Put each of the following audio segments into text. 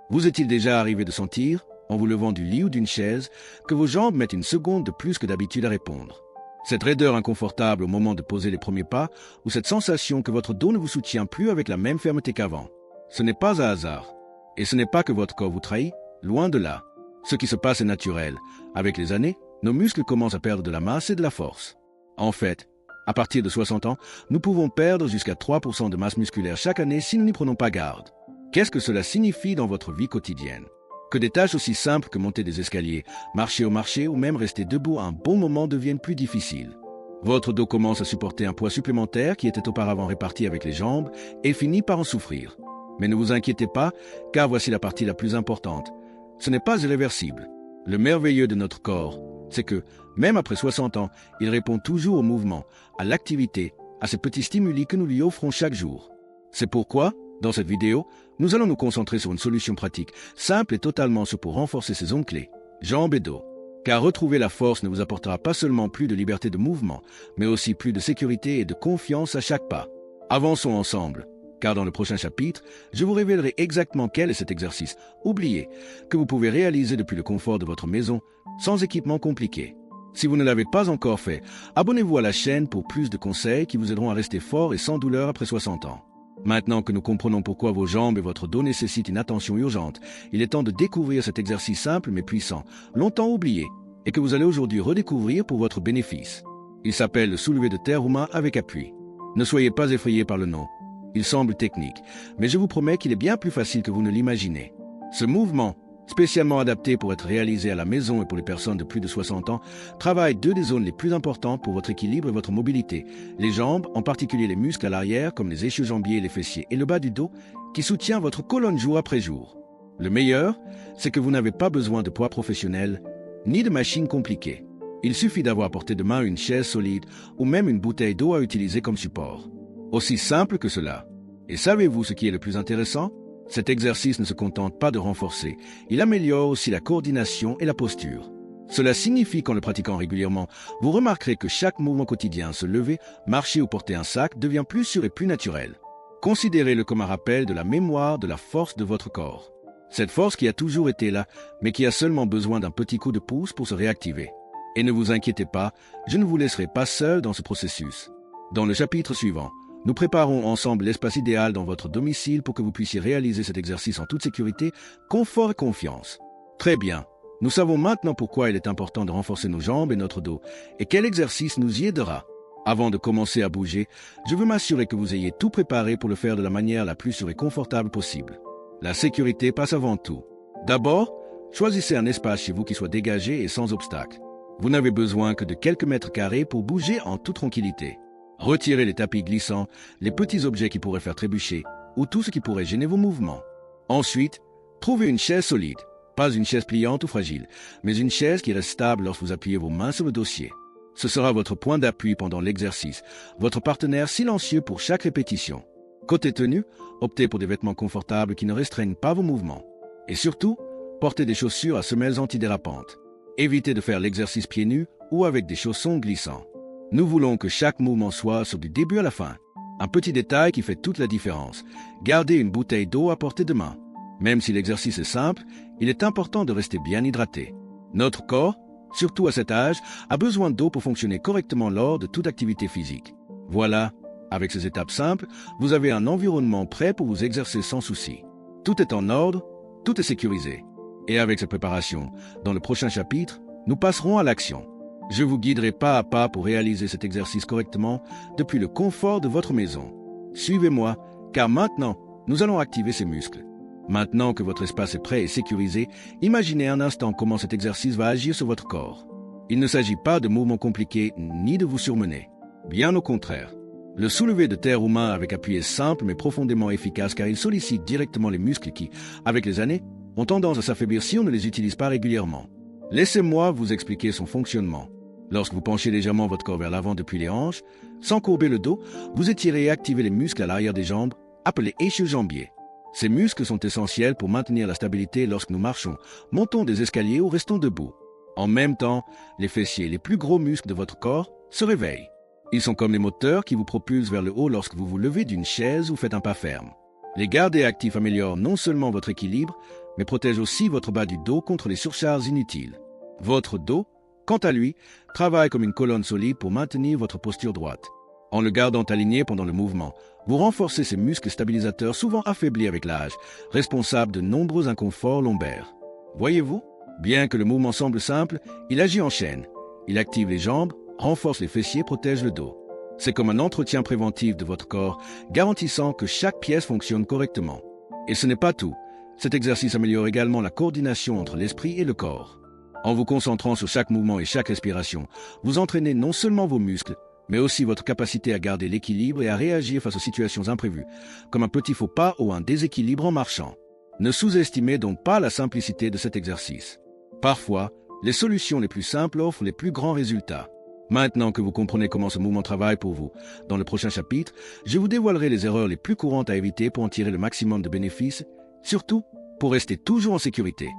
Vous est-il déjà arrivé de sentir, en vous levant du lit ou d'une chaise, que vos jambes mettent une seconde de plus que d'habitude à répondre? Cette raideur inconfortable au moment de poser les premiers pas, ou cette sensation que votre dos ne vous soutient plus avec la même fermeté qu'avant? Ce n'est pas un hasard. Et ce n'est pas que votre corps vous trahit, loin de là. Ce qui se passe est naturel. Avec les années, nos muscles commencent à perdre de la masse et de la force. En fait, à partir de 60 ans, nous pouvons perdre jusqu'à 3% de masse musculaire chaque année si nous n'y prenons pas garde. Qu'est-ce que cela signifie dans votre vie quotidienne? Que des tâches aussi simples que monter des escaliers, marcher au marché ou même rester debout un bon moment deviennent plus difficiles. Votre dos commence à supporter un poids supplémentaire qui était auparavant réparti avec les jambes et finit par en souffrir. Mais ne vous inquiétez pas, car voici la partie la plus importante. Ce n'est pas irréversible. Le merveilleux de notre corps, c'est que, même après 60 ans, il répond toujours au mouvement, à l'activité, à ces petits stimuli que nous lui offrons chaque jour. C'est pourquoi, dans cette vidéo, nous allons nous concentrer sur une solution pratique, simple et totalement sûre pour renforcer ses ongles clés, jambes et dos. Car retrouver la force ne vous apportera pas seulement plus de liberté de mouvement, mais aussi plus de sécurité et de confiance à chaque pas. Avançons ensemble, car dans le prochain chapitre, je vous révélerai exactement quel est cet exercice, oubliez, que vous pouvez réaliser depuis le confort de votre maison, sans équipement compliqué. Si vous ne l'avez pas encore fait, abonnez-vous à la chaîne pour plus de conseils qui vous aideront à rester fort et sans douleur après 60 ans. Maintenant que nous comprenons pourquoi vos jambes et votre dos nécessitent une attention urgente, il est temps de découvrir cet exercice simple mais puissant, longtemps oublié, et que vous allez aujourd'hui redécouvrir pour votre bénéfice. Il s'appelle le soulevé de terre roumain avec appui. Ne soyez pas effrayés par le nom. Il semble technique, mais je vous promets qu'il est bien plus facile que vous ne l'imaginez. Ce mouvement, spécialement adapté pour être réalisé à la maison et pour les personnes de plus de 60 ans, travaille deux des zones les plus importantes pour votre équilibre et votre mobilité. Les jambes, en particulier les muscles à l'arrière comme les ischio-jambiers, les fessiers et le bas du dos, qui soutient votre colonne jour après jour. Le meilleur, c'est que vous n'avez pas besoin de poids professionnel, ni de machines compliquées. Il suffit d'avoir à portée de main une chaise solide ou même une bouteille d'eau à utiliser comme support. Aussi simple que cela. Et savez-vous ce qui est le plus intéressant? Cet exercice ne se contente pas de renforcer, il améliore aussi la coordination et la posture. Cela signifie qu'en le pratiquant régulièrement, vous remarquerez que chaque mouvement quotidien, se lever, marcher ou porter un sac, devient plus sûr et plus naturel. Considérez-le comme un rappel de la mémoire de la force de votre corps. Cette force qui a toujours été là, mais qui a seulement besoin d'un petit coup de pouce pour se réactiver. Et ne vous inquiétez pas, je ne vous laisserai pas seul dans ce processus. Dans le chapitre suivant, nous préparons ensemble l'espace idéal dans votre domicile pour que vous puissiez réaliser cet exercice en toute sécurité, confort et confiance. Très bien, nous savons maintenant pourquoi il est important de renforcer nos jambes et notre dos, et quel exercice nous y aidera. Avant de commencer à bouger, je veux m'assurer que vous ayez tout préparé pour le faire de la manière la plus sûre et confortable possible. La sécurité passe avant tout. D'abord, choisissez un espace chez vous qui soit dégagé et sans obstacle. Vous n'avez besoin que de quelques mètres carrés pour bouger en toute tranquillité. Retirez les tapis glissants, les petits objets qui pourraient faire trébucher, ou tout ce qui pourrait gêner vos mouvements. Ensuite, trouvez une chaise solide, pas une chaise pliante ou fragile, mais une chaise qui reste stable lorsque vous appuyez vos mains sur le dossier. Ce sera votre point d'appui pendant l'exercice, votre partenaire silencieux pour chaque répétition. Côté tenue, optez pour des vêtements confortables qui ne restreignent pas vos mouvements. Et surtout, portez des chaussures à semelles antidérapantes. Évitez de faire l'exercice pieds nus ou avec des chaussons glissants. Nous voulons que chaque mouvement soit sur du début à la fin. Un petit détail qui fait toute la différence. Gardez une bouteille d'eau à portée de main. Même si l'exercice est simple, il est important de rester bien hydraté. Notre corps, surtout à cet âge, a besoin d'eau pour fonctionner correctement lors de toute activité physique. Voilà, avec ces étapes simples, vous avez un environnement prêt pour vous exercer sans souci. Tout est en ordre, tout est sécurisé. Et avec cette préparation, dans le prochain chapitre, nous passerons à l'action. Je vous guiderai pas à pas pour réaliser cet exercice correctement depuis le confort de votre maison. Suivez-moi, car maintenant, nous allons activer ces muscles. Maintenant que votre espace est prêt et sécurisé, imaginez un instant comment cet exercice va agir sur votre corps. Il ne s'agit pas de mouvements compliqués ni de vous surmener. Bien au contraire. Le soulevé de terre roumain avec appui est simple mais profondément efficace car il sollicite directement les muscles qui, avec les années, ont tendance à s'affaiblir si on ne les utilise pas régulièrement. Laissez-moi vous expliquer son fonctionnement. Lorsque vous penchez légèrement votre corps vers l'avant depuis les hanches, sans courber le dos, vous étirez et activez les muscles à l'arrière des jambes, appelés ischio-jambiers. Ces muscles sont essentiels pour maintenir la stabilité lorsque nous marchons, montons des escaliers ou restons debout. En même temps, les fessiers, les plus gros muscles de votre corps, se réveillent. Ils sont comme les moteurs qui vous propulsent vers le haut lorsque vous vous levez d'une chaise ou faites un pas ferme. Les garder actifs améliorent non seulement votre équilibre, mais protège aussi votre bas du dos contre les surcharges inutiles. Votre dos, quant à lui, travaille comme une colonne solide pour maintenir votre posture droite. En le gardant aligné pendant le mouvement, vous renforcez ces muscles stabilisateurs souvent affaiblis avec l'âge, responsables de nombreux inconforts lombaires. Voyez-vous, bien que le mouvement semble simple, il agit en chaîne. Il active les jambes, renforce les fessiers, protège le dos. C'est comme un entretien préventif de votre corps, garantissant que chaque pièce fonctionne correctement. Et ce n'est pas tout. Cet exercice améliore également la coordination entre l'esprit et le corps. En vous concentrant sur chaque mouvement et chaque respiration, vous entraînez non seulement vos muscles, mais aussi votre capacité à garder l'équilibre et à réagir face aux situations imprévues, comme un petit faux pas ou un déséquilibre en marchant. Ne sous-estimez donc pas la simplicité de cet exercice. Parfois, les solutions les plus simples offrent les plus grands résultats. Maintenant que vous comprenez comment ce mouvement travaille pour vous, dans le prochain chapitre, je vous dévoilerai les erreurs les plus courantes à éviter pour en tirer le maximum de bénéfices, surtout pour rester toujours en sécurité.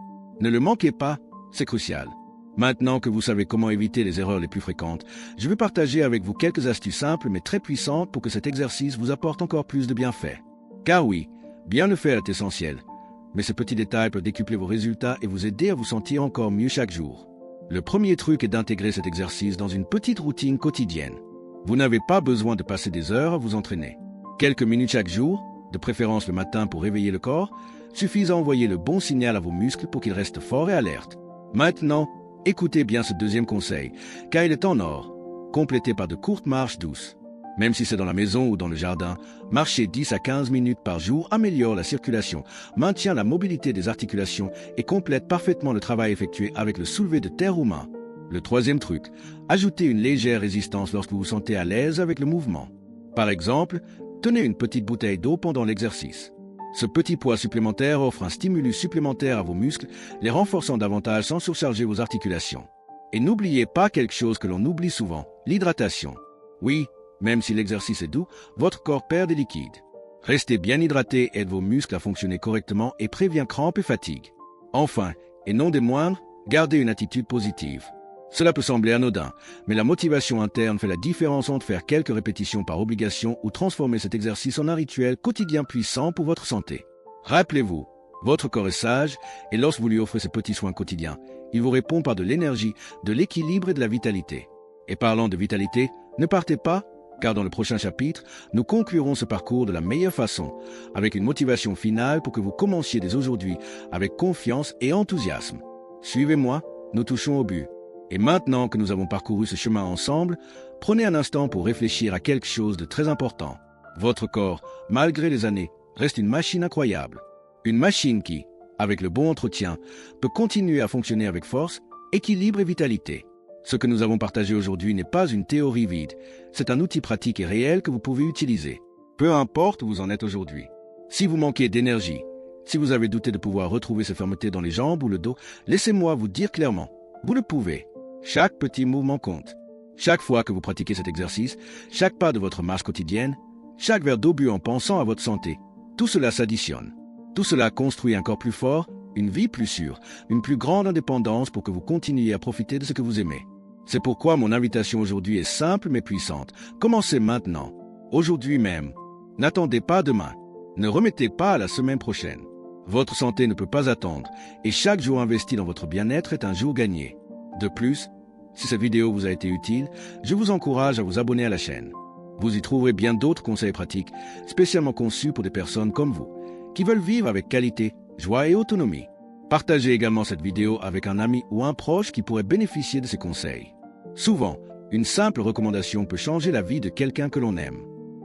Ne le manquez pas, c'est crucial. Maintenant que vous savez comment éviter les erreurs les plus fréquentes, je vais partager avec vous quelques astuces simples mais très puissantes pour que cet exercice vous apporte encore plus de bienfaits. Car oui, bien le faire est essentiel, mais ce petit détail peut décupler vos résultats et vous aider à vous sentir encore mieux chaque jour. Le premier truc est d'intégrer cet exercice dans une petite routine quotidienne. Vous n'avez pas besoin de passer des heures à vous entraîner. Quelques minutes chaque jour, de préférence le matin pour réveiller le corps, suffisent à envoyer le bon signal à vos muscles pour qu'ils restent forts et alertes. Maintenant, écoutez bien ce deuxième conseil, car il est en or, complété par de courtes marches douces. Même si c'est dans la maison ou dans le jardin, marcher 10 à 15 minutes par jour améliore la circulation, maintient la mobilité des articulations et complète parfaitement le travail effectué avec le soulevé de terre ou main. Le troisième truc, ajoutez une légère résistance lorsque vous vous sentez à l'aise avec le mouvement. Par exemple, tenez une petite bouteille d'eau pendant l'exercice. Ce petit poids supplémentaire offre un stimulus supplémentaire à vos muscles, les renforçant davantage sans surcharger vos articulations. Et n'oubliez pas quelque chose que l'on oublie souvent, l'hydratation. Oui, même si l'exercice est doux, votre corps perd des liquides. Restez bien hydraté aide vos muscles à fonctionner correctement et prévient crampes et fatigue. Enfin, et non des moindres, gardez une attitude positive. Cela peut sembler anodin, mais la motivation interne fait la différence entre faire quelques répétitions par obligation ou transformer cet exercice en un rituel quotidien puissant pour votre santé. Rappelez-vous, votre corps est sage et lorsque vous lui offrez ce petit soin quotidien, il vous répond par de l'énergie, de l'équilibre et de la vitalité. Et parlant de vitalité, ne partez pas, car dans le prochain chapitre, nous conclurons ce parcours de la meilleure façon, avec une motivation finale pour que vous commenciez dès aujourd'hui avec confiance et enthousiasme. Suivez-moi, nous touchons au but. Et maintenant que nous avons parcouru ce chemin ensemble, prenez un instant pour réfléchir à quelque chose de très important. Votre corps, malgré les années, reste une machine incroyable. Une machine qui, avec le bon entretien, peut continuer à fonctionner avec force, équilibre et vitalité. Ce que nous avons partagé aujourd'hui n'est pas une théorie vide, c'est un outil pratique et réel que vous pouvez utiliser. Peu importe où vous en êtes aujourd'hui. Si vous manquez d'énergie, si vous avez douté de pouvoir retrouver cette fermeté dans les jambes ou le dos, laissez-moi vous dire clairement, vous le pouvez. Chaque petit mouvement compte. Chaque fois que vous pratiquez cet exercice, chaque pas de votre marche quotidienne, chaque verre d'eau bu en pensant à votre santé, tout cela s'additionne. Tout cela construit un corps plus fort, une vie plus sûre, une plus grande indépendance pour que vous continuiez à profiter de ce que vous aimez. C'est pourquoi mon invitation aujourd'hui est simple mais puissante. Commencez maintenant, aujourd'hui même. N'attendez pas demain. Ne remettez pas à la semaine prochaine. Votre santé ne peut pas attendre et chaque jour investi dans votre bien-être est un jour gagné. De plus, si cette vidéo vous a été utile, je vous encourage à vous abonner à la chaîne. Vous y trouverez bien d'autres conseils pratiques, spécialement conçus pour des personnes comme vous, qui veulent vivre avec qualité, joie et autonomie. Partagez également cette vidéo avec un ami ou un proche qui pourrait bénéficier de ces conseils. Souvent, une simple recommandation peut changer la vie de quelqu'un que l'on aime.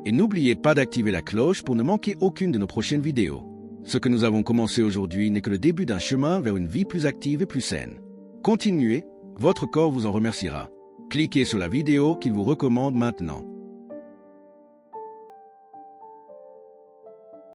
Et n'oubliez pas d'activer la cloche pour ne manquer aucune de nos prochaines vidéos. Ce que nous avons commencé aujourd'hui n'est que le début d'un chemin vers une vie plus active et plus saine. Continuez, votre corps vous en remerciera. Cliquez sur la vidéo qu'il vous recommande maintenant.